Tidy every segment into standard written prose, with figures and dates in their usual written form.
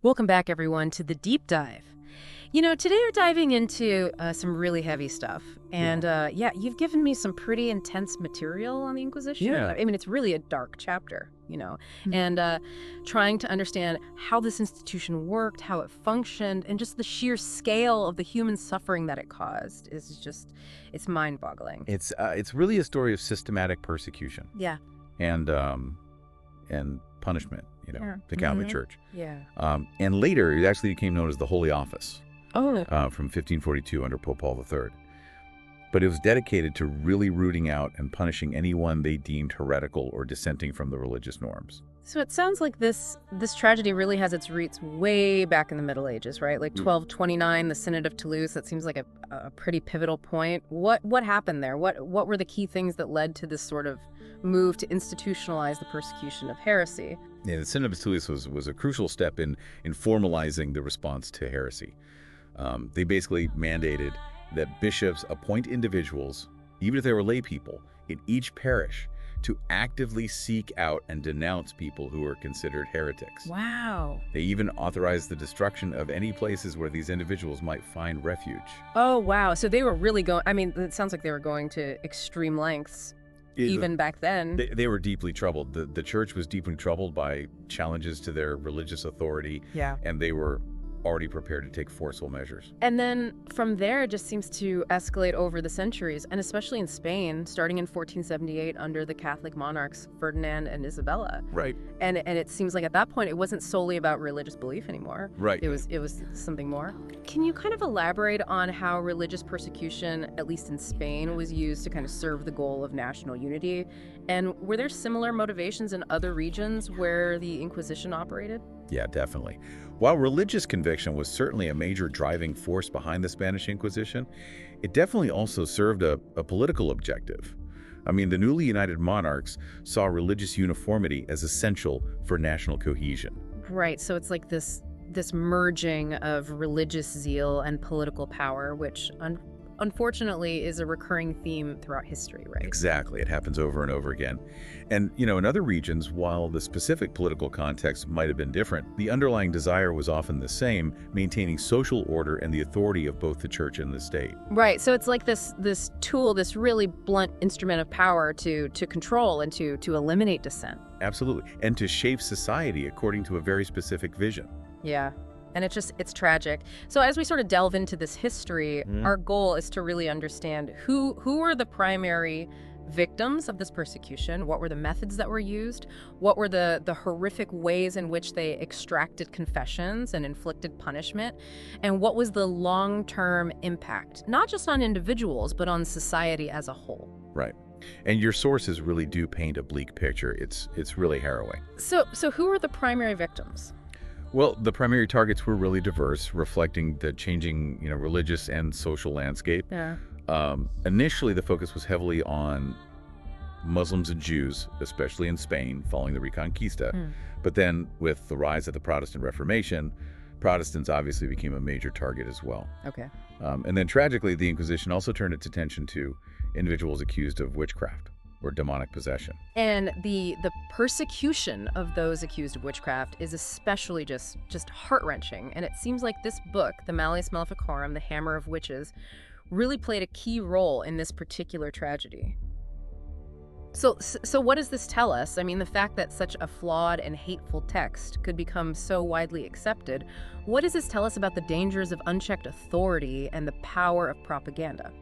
Welcome back, everyone, to the deep dive. Today we're diving into some really heavy stuff. And yeah, you've given me some pretty intense material on the Inquisition. Yeah. I mean, it's really a dark chapter. Mhm. And trying to understand how this institution worked, how it functioned, and just the sheer scale of the human suffering that it caused is just, it's mind-boggling. It's really a story of systematic persecution Yeah. and punishment, Yeah. the Catholic Mhm. Church. Yeah. And later, it actually became known as the Holy Office Oh. from 1542 under Pope Paul III. But it was dedicated to really rooting out and punishing anyone they deemed heretical or dissenting from the religious norms. So it sounds like this tragedy really has its roots way back in the Middle Ages, right? Like 1229, the Synod of Toulouse. That seems like a pretty pivotal point. What happened there? What were the key things that led to this sort of move to institutionalize the persecution of heresy? Yeah, the Synod of Toulouse was a crucial step in formalizing the response to heresy. They basically mandated that bishops appoint individuals, even if they were lay people, in each parish to actively seek out and denounce people who are considered heretics. Wow. They even authorized the destruction of any places where these individuals might find refuge. Oh, wow. So they were really going, I mean, it sounds like they were going to extreme lengths even back then. They were deeply troubled. The church was deeply troubled by challenges to their religious authority, Yeah. and they were already prepared to take forceful measures. And then from there, it just seems to escalate over the centuries, and especially in Spain, starting in 1478 under the Catholic monarchs Ferdinand and Isabella. Right. And it seems like at that point, it wasn't solely about religious belief anymore. Right. It was something more. Can you kind of elaborate on how religious persecution, at least in Spain, was used to kind of serve the goal of national unity? And were there similar motivations in other regions where the Inquisition operated? Yeah, definitely. While religious conviction was certainly a major driving force behind the Spanish Inquisition, it definitely also served a political objective. I mean, the newly united monarchs saw religious uniformity as essential for national cohesion. Right, so it's like this merging of religious zeal and political power, which unfortunately is a recurring theme throughout history, right? Exactly. It happens over and over again. And, in other regions, while the specific political context might have been different, the underlying desire was often the same, maintaining social order and the authority of both the church and the state. Right, so it's like this tool, this really blunt instrument of power to control and to eliminate dissent. Absolutely. And to shape society according to a very specific vision. Yeah. And it's tragic. So as we sort of delve into this history, our goal is to really understand who were the primary victims of this persecution, what were the methods that were used, what were the horrific ways in which they extracted confessions and inflicted punishment, and what was the long-term impact, not just on individuals, but on society as a whole. Right. And your sources really do paint a bleak picture. It's really harrowing. So who are the primary victims? Well, the primary targets were really diverse, reflecting the changing, religious and social landscape. Yeah. Initially, the focus was heavily on Muslims and Jews, especially in Spain, following the Reconquista. But then, with the rise of the Protestant Reformation, Protestants obviously became a major target as well. Okay. And then, tragically, the Inquisition also turned its attention to individuals accused of witchcraft or demonic possession. And the persecution of those accused of witchcraft is especially just heart-wrenching. And it seems like this book, the Malleus Maleficarum, the Hammer of Witches, really played a key role in this particular tragedy. So what does this tell us? I mean, the fact that such a flawed and hateful text could become so widely accepted, what does this tell us about the dangers of unchecked authority and the power of propaganda?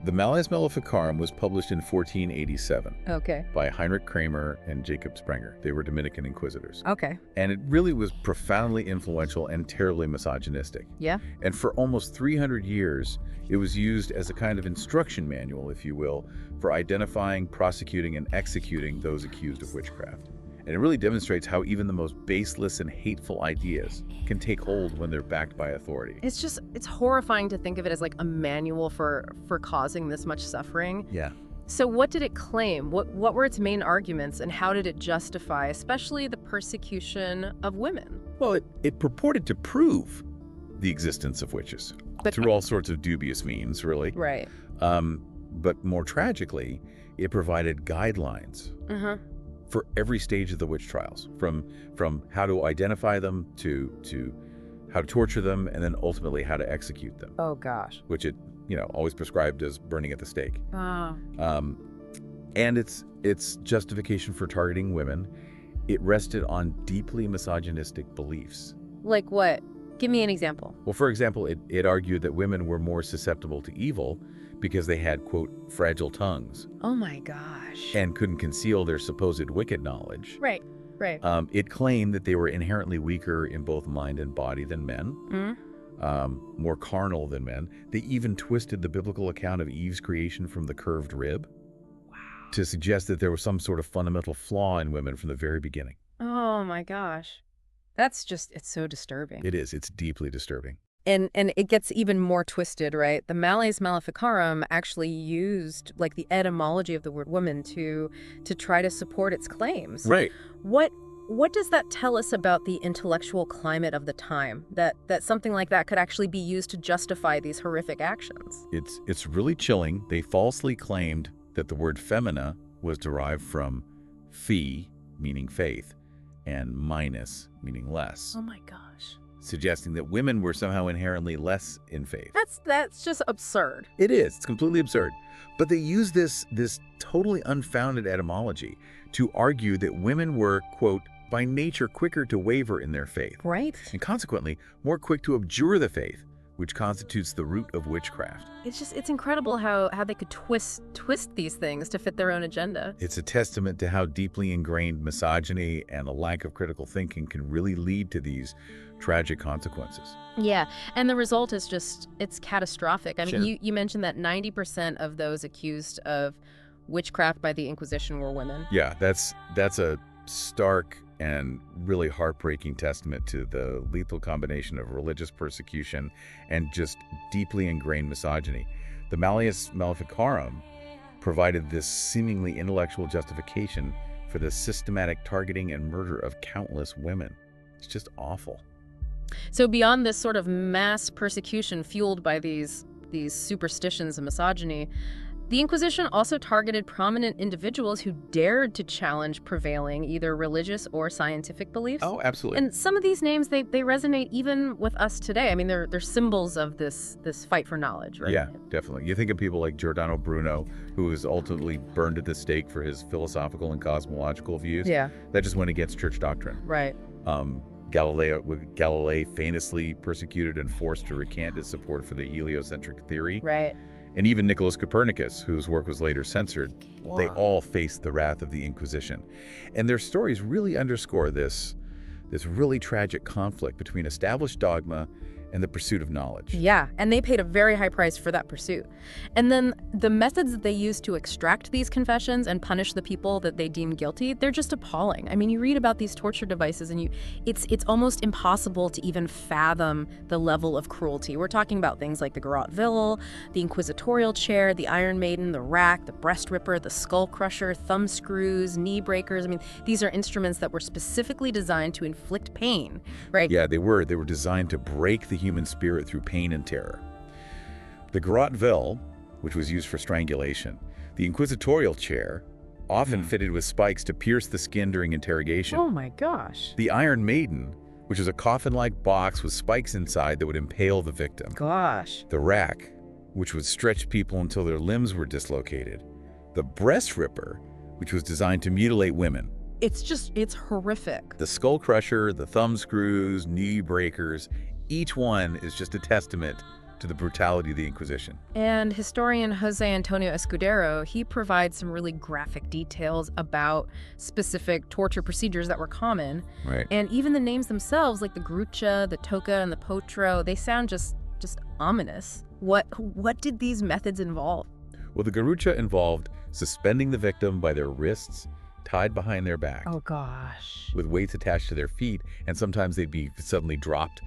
The Malleus Maleficarum was published in 1487 Okay. by Heinrich Kramer and Jacob Sprenger. They were Dominican inquisitors. Okay. And it really was profoundly influential and terribly misogynistic. Yeah. And for almost 300 years, it was used as a kind of instruction manual, if you will, for identifying, prosecuting, and executing those accused of witchcraft. And it really demonstrates how even the most baseless and hateful ideas can take hold when they're backed by authority. It's horrifying to think of it as like a manual for causing this much suffering. Yeah. So what did it claim? What were its main arguments, and how did it justify, especially the persecution of women? Well, it purported to prove the existence of witches through all sorts of dubious means, really. Right. But more tragically, it provided guidelines for every stage of the witch trials, from how to identify them to how to torture them, and then ultimately how to execute them. Oh, gosh. Which it, always prescribed as burning at the stake. Oh. And its justification for targeting women, it rested on deeply misogynistic beliefs. Like what? Give me an example. Well, for example, it argued that women were more susceptible to evil because they had, quote, fragile tongues. Oh my gosh. And couldn't conceal their supposed wicked knowledge. Right. It claimed that they were inherently weaker in both mind and body than men, more carnal than men. They even twisted the biblical account of Eve's creation from the curved rib to suggest that there was some sort of fundamental flaw in women from the very beginning. Oh my gosh. That's just, it's so disturbing. It is. It's deeply disturbing. And it gets even more twisted, right? The Malleus Maleficarum actually used like the etymology of the word woman to try to support its claims. Right. What does that tell us about the intellectual climate of the time? That something like that could actually be used to justify these horrific actions? It's really chilling. They falsely claimed that the word femina was derived from phi, meaning faith, and minus, meaning less. Oh my gosh. Suggesting that women were somehow inherently less in faith. That's just absurd. It is. It's completely absurd. But they use this totally unfounded etymology to argue that women were, quote, by nature quicker to waver in their faith. Right. And consequently, more quick to abjure the faith, which constitutes the root of witchcraft. It's incredible how they could twist these things to fit their own agenda. It's a testament to how deeply ingrained misogyny and a lack of critical thinking can really lead to these tragic consequences. Yeah, and the result is it's catastrophic. I mean, Sure. you mentioned that 90% of those accused of witchcraft by the Inquisition were women. Yeah, that's a stark and really heartbreaking testament to the lethal combination of religious persecution and just deeply ingrained misogyny. The Malleus Maleficarum provided this seemingly intellectual justification for the systematic targeting and murder of countless women. It's just awful. So beyond this sort of mass persecution fueled by these superstitions and misogyny, the Inquisition also targeted prominent individuals who dared to challenge prevailing either religious or scientific beliefs. Oh, absolutely. And some of these names, they resonate even with us today. I mean, they're symbols of this fight for knowledge, right? Yeah, definitely. You think of people like Giordano Bruno, who was ultimately burned at the stake for his philosophical and cosmological views. Yeah. That just went against church doctrine. Right. Galilei famously persecuted and forced to recant his support for the heliocentric theory. Right. And even Nicholas Copernicus, whose work was later censored, they all faced the wrath of the Inquisition. And their stories really underscore this really tragic conflict between established dogma and the pursuit of knowledge. Yeah, and they paid a very high price for that pursuit. And then the methods that they used to extract these confessions and punish the people that they deemed guilty, they're just appalling. I mean, you read about these torture devices and it's almost impossible to even fathom the level of cruelty. We're talking about things like the garrote vil, the inquisitorial chair, the Iron Maiden, the rack, the breast ripper, the skull crusher, thumb screws, knee breakers. I mean, these are instruments that were specifically designed to inflict pain, right? Yeah, they were designed to break the human spirit through pain and terror. The garrote vil, which was used for strangulation, the inquisitorial chair, often fitted with spikes to pierce the skin during interrogation. Oh my gosh. The Iron Maiden, which was a coffin-like box with spikes inside that would impale the victim. Gosh. The rack, which would stretch people until their limbs were dislocated. The breast ripper, which was designed to mutilate women. It's horrific. The skull crusher, the thumb screws, knee breakers, each one is just a testament to the brutality of the Inquisition. And historian Jose Antonio Escudero, he provides some really graphic details about specific torture procedures that were common. Right. And even the names themselves, like the grucha, the toca, and the potro, they sound just ominous. What did these methods involve? Well, the garrucha involved suspending the victim by their wrists, tied behind their back. Oh gosh. With weights attached to their feet, and sometimes they'd be suddenly dropped,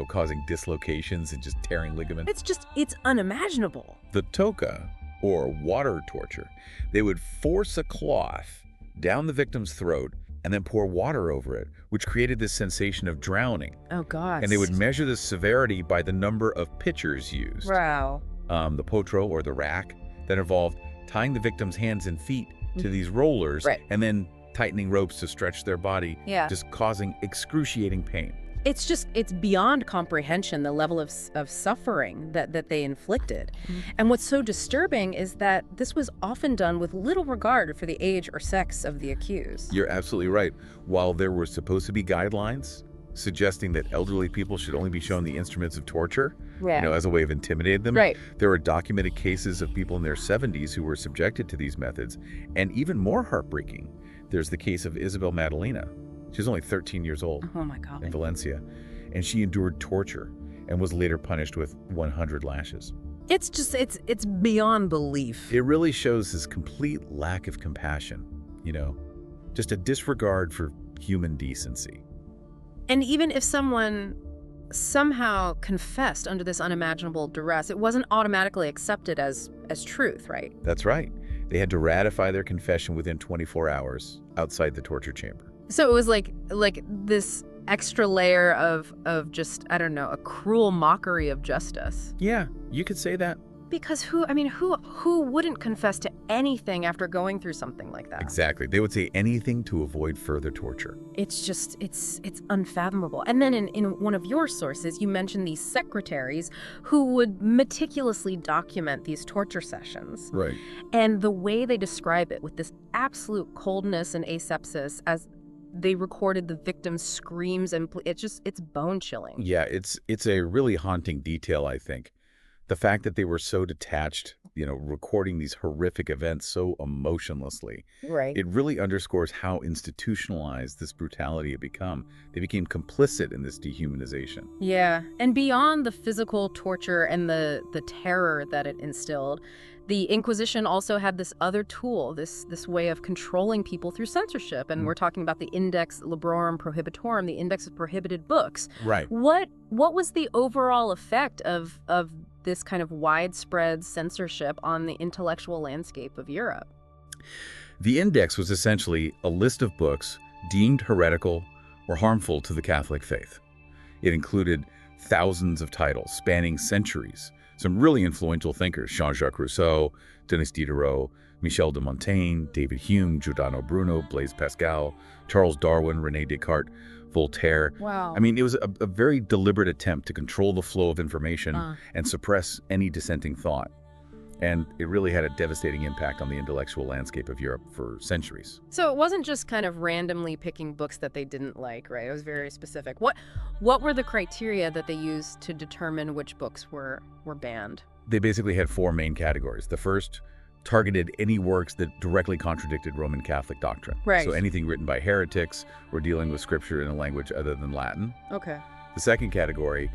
causing dislocations and just tearing ligaments. It's unimaginable. The toca, or water torture, they would force a cloth down the victim's throat and then pour water over it, which created this sensation of drowning. Oh gosh. And they would measure the severity by the number of pitchers used. Wow. The potro, or the rack, that involved tying the victim's hands and feet to these rollers, Right. and then tightening ropes to stretch their body, Yeah. just causing excruciating pain. It's beyond comprehension, the level of suffering that they inflicted. And what's so disturbing is that this was often done with little regard for the age or sex of the accused. You're absolutely right. While there were supposed to be guidelines suggesting that elderly people should only be shown the instruments of torture, as a way of intimidating them, Right. there were documented cases of people in their 70s who were subjected to these methods. And even more heartbreaking, there's the case of Isabel Madalena. She was only 13 years old Oh my God. in Valencia, and she endured torture and was later punished with 100 lashes. It's beyond belief. It really shows this complete lack of compassion, just a disregard for human decency. And even if someone somehow confessed under this unimaginable duress, it wasn't automatically accepted as truth, right? That's right. They had to ratify their confession within 24 hours outside the torture chamber. So it was like this extra layer of just, I don't know, a cruel mockery of justice. Yeah, you could say that. Because who wouldn't confess to anything after going through something like that? Exactly. They would say anything to avoid further torture. It's unfathomable. And then in one of your sources, you mentioned these secretaries who would meticulously document these torture sessions. Right. And the way they describe it with this absolute coldness and asepsis as they recorded the victim's screams, and it's bone-chilling. Yeah, it's a really haunting detail, I think. The fact that they were so detached, recording these horrific events so emotionlessly. Right. It really underscores how institutionalized this brutality had become. They became complicit in this dehumanization. Yeah. And beyond the physical torture and the terror that it instilled, the Inquisition also had this other tool, this way of controlling people through censorship. And we're talking about the Index Librorum Prohibitorum, the Index of Prohibited Books. Right. What was the overall effect of this kind of widespread censorship on the intellectual landscape of Europe? The Index was essentially a list of books deemed heretical or harmful to the Catholic faith. It included thousands of titles spanning centuries. Some really influential thinkers, Jean-Jacques Rousseau, Denis Diderot, Michel de Montaigne, David Hume, Giordano Bruno, Blaise Pascal, Charles Darwin, René Descartes, Voltaire. Wow. I mean, it was a very deliberate attempt to control the flow of information and suppress any dissenting thought. And it really had a devastating impact on the intellectual landscape of Europe for centuries. So it wasn't just kind of randomly picking books that they didn't like, right? It was very specific. What were the criteria that they used to determine which books were banned? They basically had four main categories. The first targeted any works that directly contradicted Roman Catholic doctrine. Right. So anything written by heretics or dealing with scripture in a language other than Latin. Okay. The second category,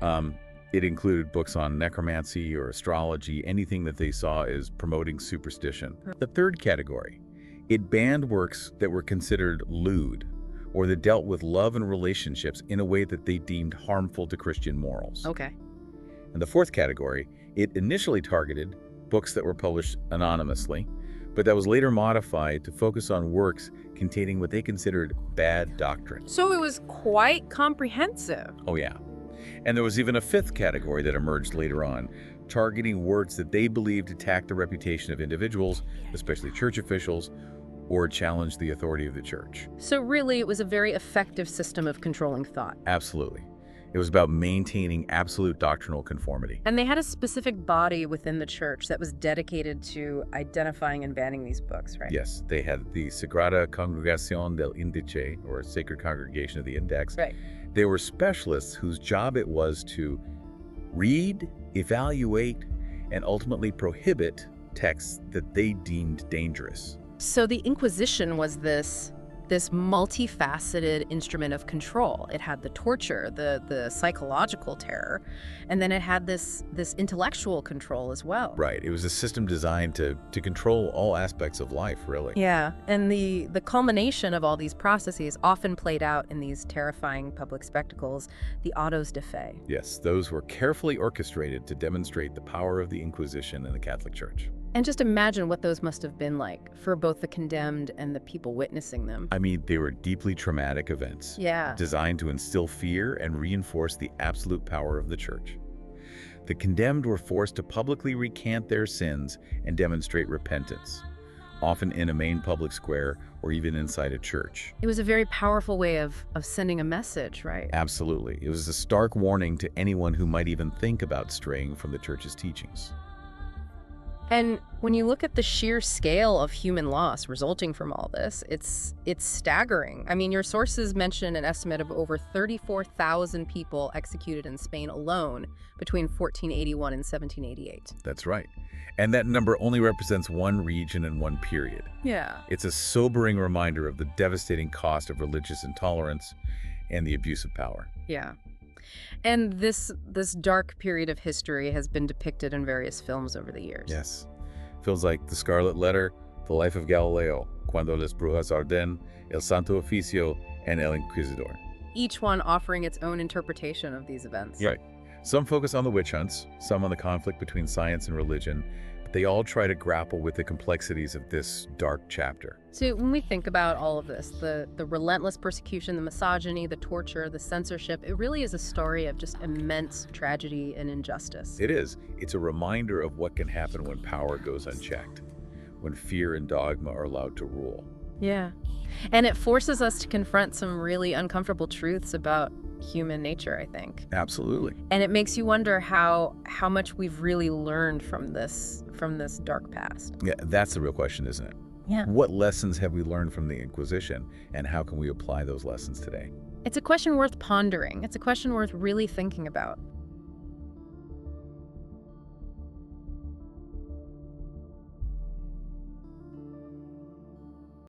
it included books on necromancy or astrology, anything that they saw as promoting superstition. The third category, it banned works that were considered lewd or that dealt with love and relationships in a way that they deemed harmful to Christian morals. Okay. And the fourth category, it initially targeted books that were published anonymously, but that was later modified to focus on works containing what they considered bad doctrine. So it was quite comprehensive. Oh yeah. And there was even a fifth category that emerged later on, targeting works that they believed attacked the reputation of individuals, especially church officials, or challenged the authority of the church. So really, it was a very effective system of controlling thought. Absolutely. It was about maintaining absolute doctrinal conformity. And they had a specific body within the church that was dedicated to identifying and banning these books, right? Yes, they had the Sagrada Congregación del Índice, or Sacred Congregation of the Index. Right. They were specialists whose job it was to read, evaluate, and ultimately prohibit texts that they deemed dangerous. So the Inquisition was this multifaceted instrument of control. It had the torture, the psychological terror, and then it had this intellectual control as well. Right. It was a system designed to control all aspects of life, really. Yeah, and the culmination of all these processes often played out in these terrifying public spectacles, the autos de fe. Yes, those were carefully orchestrated to demonstrate the power of the Inquisition in the Catholic Church. And just imagine what those must have been like for both the condemned and the people witnessing them. I mean, they were deeply traumatic events. Yeah. Designed to instill fear and reinforce the absolute power of the church. The condemned were forced to publicly recant their sins and demonstrate repentance, often in a main public square or even inside a church. It was a very powerful way of sending a message, right? Absolutely. It was a stark warning to anyone who might even think about straying from the church's teachings. And when you look at the sheer scale of human loss resulting from all this, it's staggering. I mean, your sources mention an estimate of over 34,000 people executed in Spain alone between 1481 and 1788. That's right. And that number only represents one region and one period. Yeah. It's a sobering reminder of the devastating cost of religious intolerance and the abuse of power. Yeah. And this dark period of history has been depicted in various films over the years. Yes. Films like The Scarlet Letter, The Life of Galileo, Cuando las Brujas Arden, El Santo Oficio, and El Inquisidor. Each one offering its own interpretation of these events. Right. Some focus on the witch hunts, some on the conflict between science and religion, but they all try to grapple with the complexities of this dark chapter. So when we think about all of this, the relentless persecution, the misogyny, the torture, the censorship, it really is a story of just immense tragedy and injustice. It is. It's a reminder of what can happen when power goes unchecked, when fear and dogma are allowed to rule. Yeah. And it forces us to confront some really uncomfortable truths about human nature, I think. Absolutely. And it makes you wonder how much we've really learned from this dark past. Yeah, that's the real question, isn't it? Yeah. What lessons have we learned from the Inquisition, and how can we apply those lessons today? It's a question worth pondering. It's a question worth really thinking about.